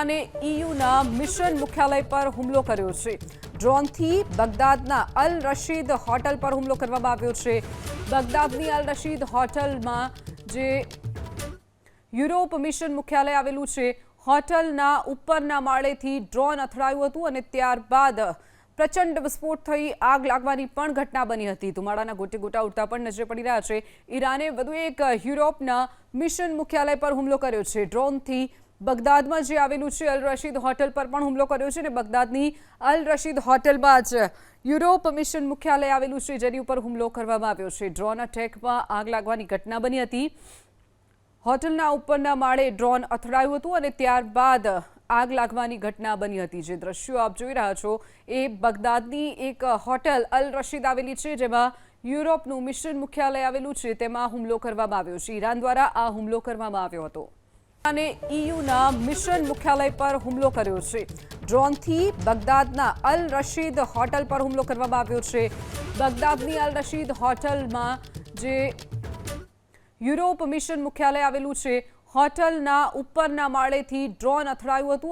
અને ઈયુના મિશન મુખ્યાલય પર હુમલો કર્યો છે। ડ્રોનથી બગદાદના અલ રશીદ હોટલ પર હુમલો કરવામાં આવ્યો છે। બગદાદની અલ રશીદ હોટલમાં જે યુરોપ મિશન મુખ્યાલય આવેલું છે, હોટલના ઉપરના માળેથી ડ્રોન અથડાયું હતું અને ત્યારબાદ પ્રચંડ વિસ્ફોટ થઈ આગ લાગવાની પણ ઘટના બની હતી। ધુમાડાના ગોટે ગોટા ઉડતા પણ નજરે પડી રહ્યા છે। ઈરાને વધુ એક યુરોપના મિશન મુખ્યાલય પર હુમલો કર્યો છે। ડ્રોનથી બગદાદમાં જે આવેલું છે અલ રશીદ હોટલ પર પણ હુમલો કર્યો છે અને બગદાદની અલ રશીદ હોટલમાં જ યુરોપ મિશન મુખ્યાલય આવેલું છે, જેની ઉપર હુમલો કરવામાં આવ્યો છે। ડ્રોન અટેકમાં આગ લાગવાની ઘટના બની હતી। હોટલના ઉપરના માળે ડ્રોન અથડાયું હતું અને ત્યારબાદ આગ લાગવાની ઘટના બની હતી। જે દ્રશ્યો આપ જોઈ રહ્યા છો એ બગદાદની એક હોટલ અલ રશીદ આવેલી છે, જેમાં યુરોપનું મિશન મુખ્યાલય આવેલું છે, તેમાં હુમલો કરવામાં આવ્યો છે। ઈરાન દ્વારા આ હુમલો કરવામાં આવ્યો હતો અને ઈયુના મિશન મુખ્યાલય પર હુમલો કર્યો છે। ડ્રોનથી બગદાદના અલ રશીદ હોટલ પર હુમલો કરવામાં આવ્યો છે। બગદાદની અલ રશીદ હોટલમાં જે યુરોપ મિશન મુખ્યાલય આવેલું છે, હોટલના ઉપરના માળેથી ડ્રોન અથડાયું હતું।